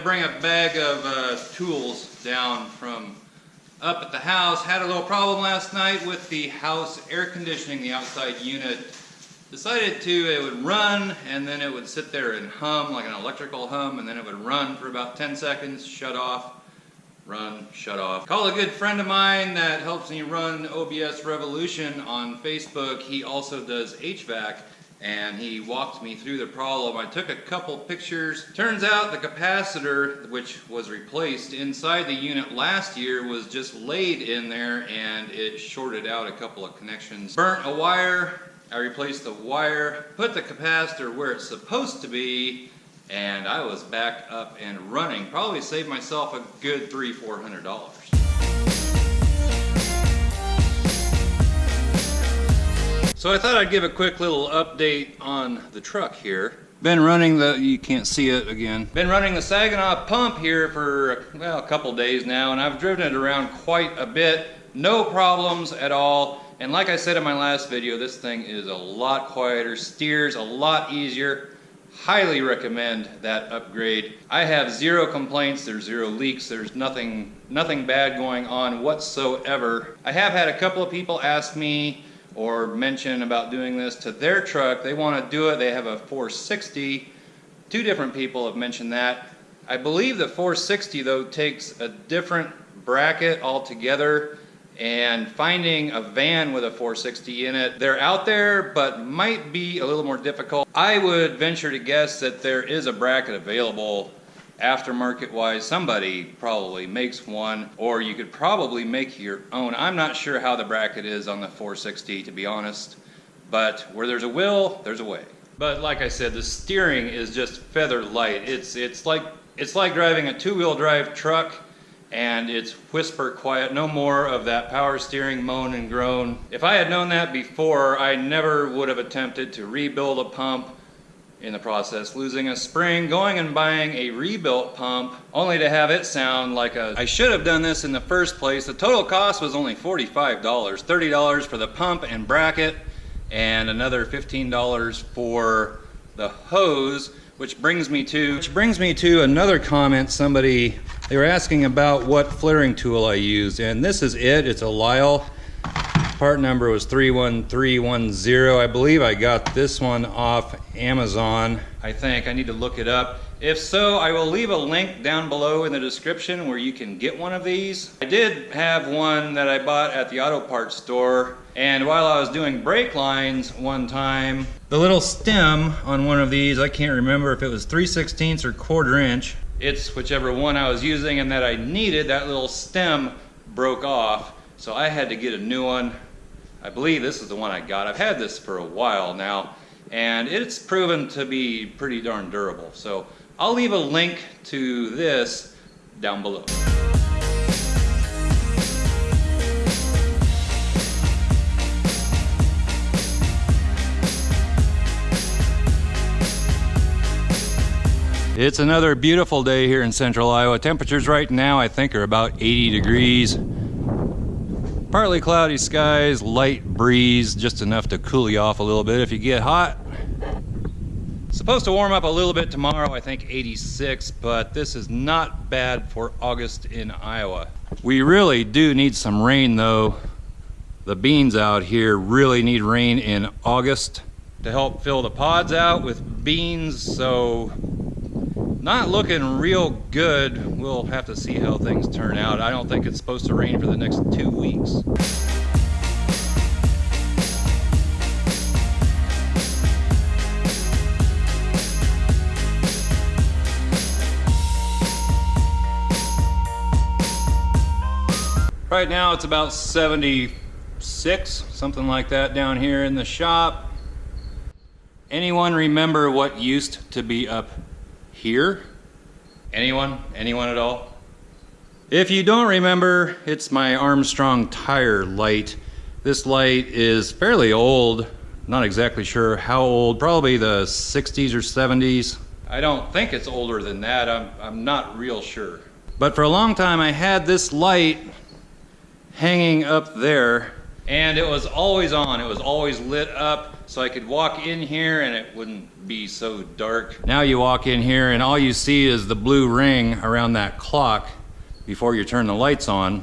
bring a bag of tools down from up at the house. Had a little problem last night with the house air conditioning, the outside unit. Decided it would run and then it would sit there and hum like an electrical hum, and then it would run for about 10 seconds, shut off, run, shut off. Call a good friend of mine that helps me run OBS Revolution on Facebook. He also does HVAC, and he walked me through the problem. I took a couple pictures. Turns out the capacitor, which was replaced inside the unit last year, was just laid in there and it shorted out a couple of connections. Burnt a wire. I replaced the wire, put the capacitor where it's supposed to be, and I was back up and running. Probably saved myself a good $300–400. So I thought I'd give a quick little update on the truck here. Been running you can't see it again. Been running the Saginaw pump here for, well, a couple days now, and I've driven it around quite a bit. No problems at all. And like I said in my last video, this thing is a lot quieter, steers a lot easier. Highly recommend that upgrade. I have zero complaints, there's zero leaks, there's nothing bad going on whatsoever. I have had a couple of people ask me or mention about doing this to their truck. They want to do it. They have a 460. Two different people have mentioned that. I believe the 460 though takes a different bracket altogether, and finding a van with a 460 in it, they're out there but might be a little more difficult. I would venture to guess that there is a bracket available aftermarket wise. Somebody probably makes one, or you could probably make your own. I'm not sure how the bracket is on the 460, to be honest, but where there's a will, there's a way. But like I said, the steering is just feather light. It's like driving a two-wheel drive truck, and it's whisper quiet. No more of that power steering moan and groan. If I had known that before, I never would have attempted to rebuild a pump, in the process losing a spring, going and buying a rebuilt pump only to have it sound like I should have done this in the first place. The total cost was only $45, $30 for the pump and bracket, and another $15 for the hose, which brings me to another comment. They were asking about what flaring tool I used, and this is it. It's a Lyle. Part number was 31310. I believe I got this one off Amazon. I think I need to look it up. If so, I will leave a link down below in the description where you can get one of these. I did have one that I bought at the auto parts store, and while I was doing brake lines one time, the little stem on one of these, I can't remember if it was 3/16 or 1/4 inch. It's whichever one I was using and that I needed, that little stem broke off, so I had to get a new one. I believe this is the one I got. I've had this for a while now, and it's proven to be pretty darn durable. So I'll leave a link to this down below. It's another beautiful day here in central Iowa. Temperatures right now I think are about 80 degrees. Partly cloudy skies, light breeze, just enough to cool you off a little bit if you get hot. Supposed to warm up a little bit tomorrow, I think 86, but this is not bad for August in Iowa. We really do need some rain though. The beans out here really need rain in August to help fill the pods out with beans, so not looking real good. We'll have to see how things turn out. I don't think it's supposed to rain for the next 2 weeks. Right now it's about 76, something like that down here in the shop. Anyone remember what used to be up here? Anyone? Anyone at all? If you don't remember, it's my Armstrong Tire light. This light is fairly old. Not exactly sure how old, probably the 60s or 70s. I don't think it's older than that. I'm not real sure. But for a long time I had this light hanging up there, and it was always on. It was always lit up, so I could walk in here and it wouldn't be so dark. Now you walk in here and all you see is the blue ring around that clock before you turn the lights on.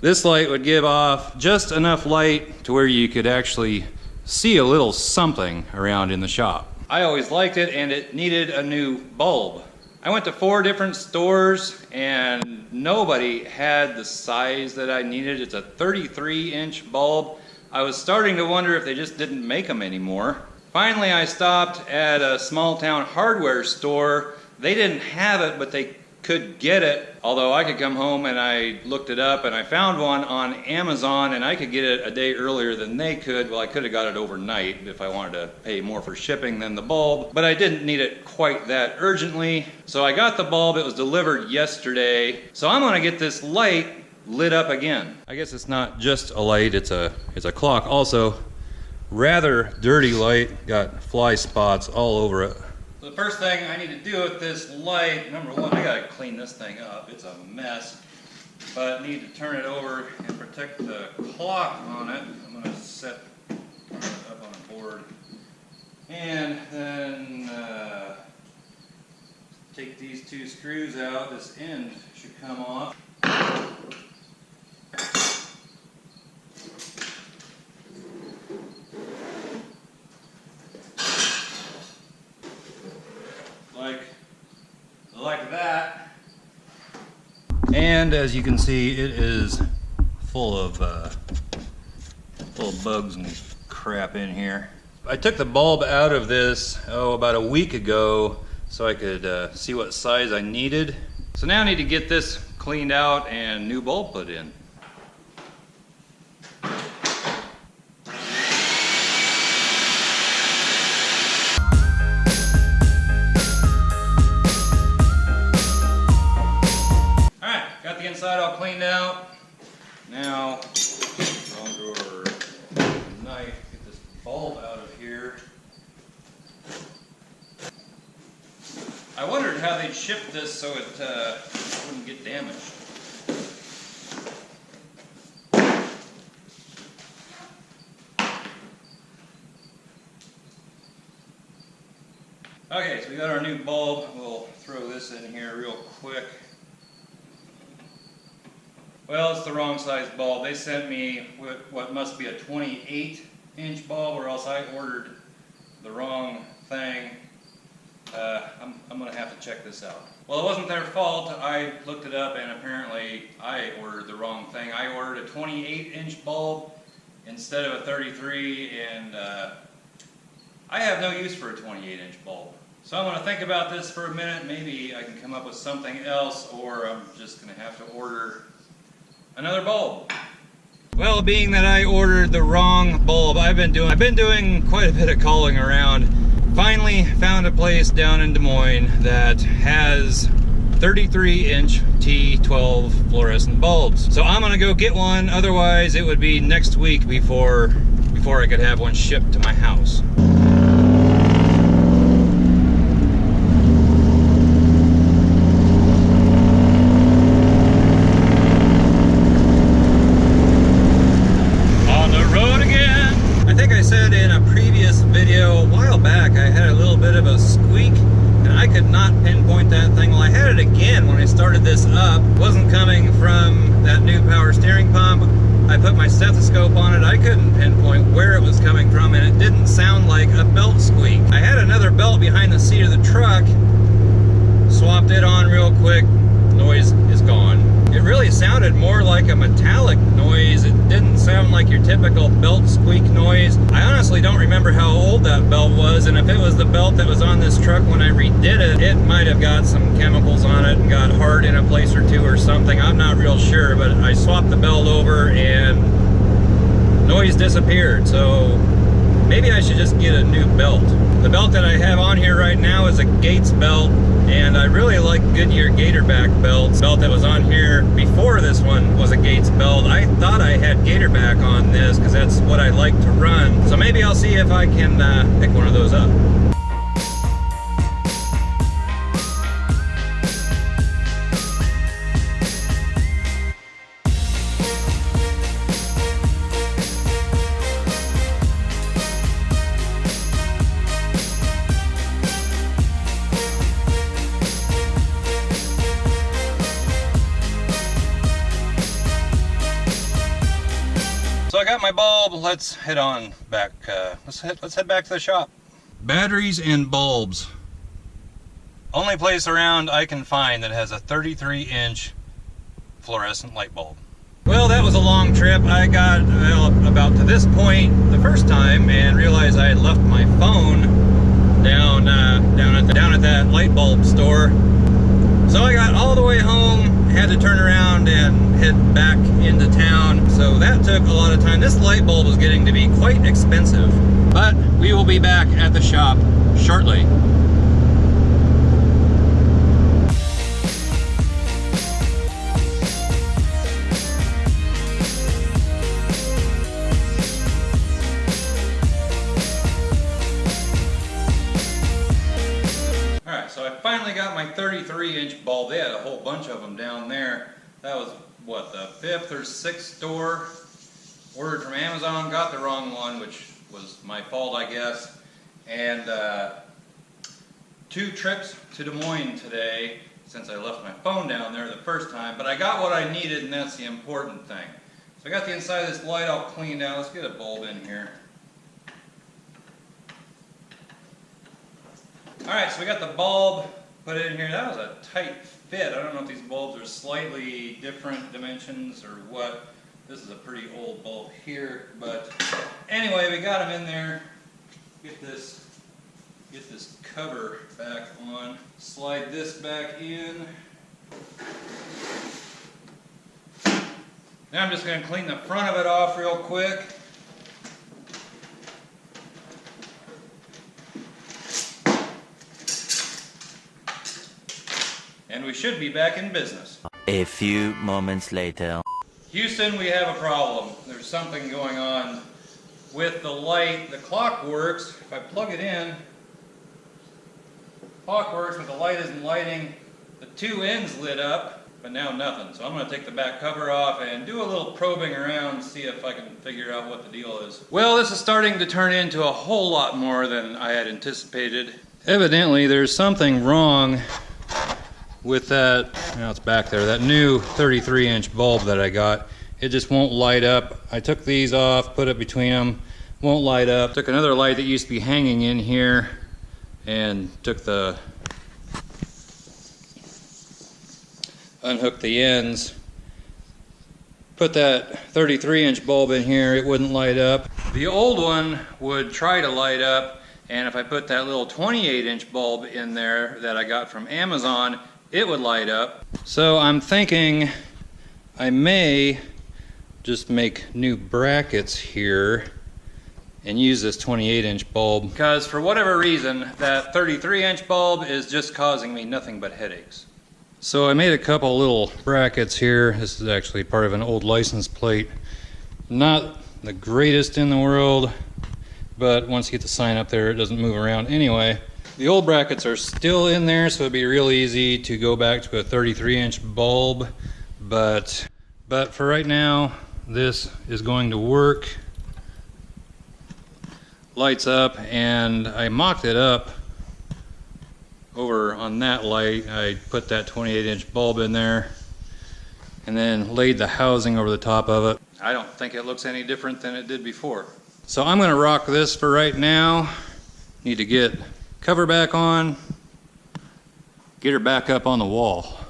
This light would give off just enough light to where you could actually see a little something around in the shop. I always liked it, and it needed a new bulb. I went to 4 different stores and nobody had the size that I needed. It's a 33-inch bulb. I was starting to wonder if they just didn't make them anymore. Finally, I stopped at a small town hardware store. They didn't have it, but they could get it. Although I could come home and I looked it up and I found one on Amazon, and I could get it a day earlier than they could. Well, I could have got it overnight if I wanted to pay more for shipping than the bulb, but I didn't need it quite that urgently. So I got the bulb. It was delivered yesterday. So I'm gonna get this light lit up again. I guess it's not just a light, it's a clock also. Rather dirty light, got fly spots all over it. So the first thing I need to do with this light, number one, I gotta clean this thing up. It's a mess, but I need to turn it over and protect the clock on it. I'm gonna set it up on a board, and then take these 2 screws out. This end should come off. Like that. And as you can see, it is full of bugs and crap in here. I took the bulb out of this about a week ago so I could see what size I needed. So now I need to get this cleaned out and new bulb put in. Inside all cleaned out. Now, wrong drawer, knife, get this bulb out of here. I wondered how they'd ship this so it wouldn't get damaged. Okay, so we got our new bulb. We'll throw this in here real quick. Well, it's the wrong size bulb. They sent me what must be a 28-inch bulb, or else I ordered the wrong thing. I'm going to have to check this out. Well, it wasn't their fault. I looked it up, and apparently I ordered the wrong thing. I ordered a 28-inch bulb instead of a 33, and I have no use for a 28-inch bulb. So I'm going to think about this for a minute. Maybe I can come up with something else, or I'm just going to have to order another bulb. Well, being that I ordered the wrong bulb, I've been doing quite a bit of calling around. Finally found a place down in Des Moines that has 33-inch T12 fluorescent bulbs. So I'm gonna go get one, otherwise it would be next week before I could have one shipped to my house. This up wasn't coming from that new power steering pump. I put my stethoscope on it. I couldn't pinpoint where it was coming from, and it didn't sound like a belt squeak. I had another belt behind the seat of the truck, swapped it on real quick, noise is gone. It really sounded more like a metallic noise. It didn't sound like your typical belt squeak noise. I honestly don't remember how old that belt was, and if it was the belt that was on this truck when I redid it, it might have got some chemicals on it and got hard in a place or two or something. I'm not real sure, but I swapped the belt over and noise disappeared. So maybe I should just get a new belt. The belt that I have on here right now is a Gates belt, and I really like Goodyear Gatorback belts. The belt that was on here before this one was a Gates belt. I thought I had Gatorback on this because that's what I like to run. So maybe I'll see if I can pick one of those up. got my bulb. Let's head on back. Let's head back to the shop. Batteries and bulbs. Only place around I can find that has a 33-inch fluorescent light bulb. Well, that was a long trip. I got about to this point the first time and realized I had left my phone down at that light bulb store. So I got all the way home, had to turn around and head back into town. So that took a lot of time. This light bulb is getting to be quite expensive. But we will be back at the shop shortly. So I finally got my 33-inch bulb. They had a whole bunch of them down there. That was, what, the 5th or 6th store. Ordered from Amazon, got the wrong one, which was my fault, I guess. And 2 trips to Des Moines today, since I left my phone down there the first time. But I got what I needed, and that's the important thing. So I got the inside of this light all cleaned out. Let's get a bulb in here. Alright, so we got the bulb put in here. That was a tight fit. I don't know if these bulbs are slightly different dimensions or what. This is a pretty old bulb here, but anyway, we got them in there. Get this cover back on. Slide this back in. Now I'm just going to clean the front of it off real quick. And we should be back in business. A few moments later. Houston, we have a problem. There's something going on with the light. The clock works. If I plug it in, clock works, but the light isn't lighting. The 2 ends lit up, but now nothing. So I'm going to take the back cover off and do a little probing around, see if I can figure out what the deal is. Well, this is starting to turn into a whole lot more than I had anticipated. Evidently, there's something wrong with that, now it's back there, that new 33-inch bulb that I got. It just won't light up. I took these off, put it between them, won't light up. Took another light that used to be hanging in here and unhooked the ends. Put that 33-inch bulb in here, it wouldn't light up. The old one would try to light up, and if I put that little 28-inch bulb in there that I got from Amazon, it would light up. So I'm thinking I may just make new brackets here and use this 28-inch bulb, because for whatever reason that 33-inch bulb is just causing me nothing but headaches. So I made a couple little brackets here. This is actually part of an old license plate. Not the greatest in the world, but once you get the sign up there, it doesn't move around anyway. The old brackets are still in there, so it'd be real easy to go back to a 33-inch bulb, but for right now, this is going to work. Lights up, and I mocked it up over on that light. I put that 28-inch bulb in there and then laid the housing over the top of it. I don't think it looks any different than it did before. So I'm going to rock this for right now. Need to get cover back on, get her back up on the wall.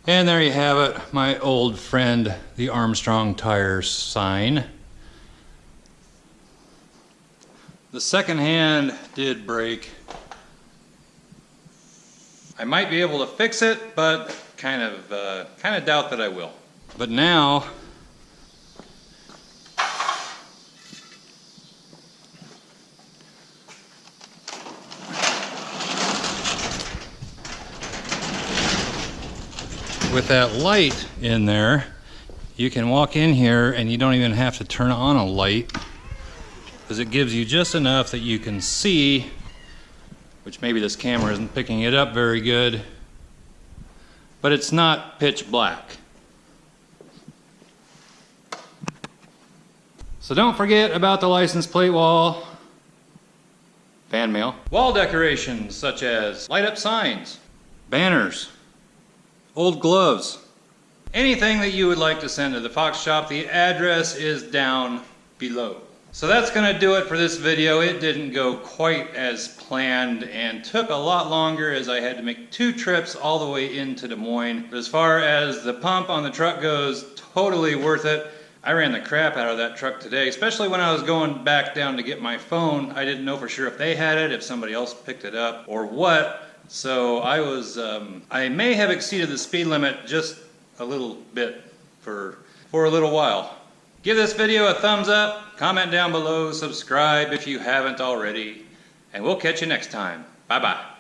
And there you have it, my old friend, the Armstrong Tire sign. The second hand did break. I might be able to fix it, but kind of doubt that I will. But now, with that light in there, you can walk in here and you don't even have to turn on a light, because it gives you just enough that you can see, which maybe this camera isn't picking it up very good, but it's not pitch black. So don't forget about the license plate wall, fan mail, wall decorations such as light up signs, banners, old gloves, anything that you would like to send to the Fox Shop, the address is down below. So that's gonna do it for this video. It didn't go quite as planned and took a lot longer as I had to make 2 trips all the way into Des Moines. But as far as the pump on the truck goes, totally worth it. I ran the crap out of that truck today, especially when I was going back down to get my phone. I didn't know for sure if they had it, if somebody else picked it up, or what. So I may have exceeded the speed limit just a little bit for a little while. Give this video a thumbs up, comment down below, subscribe if you haven't already, and we'll catch you next time. Bye-bye.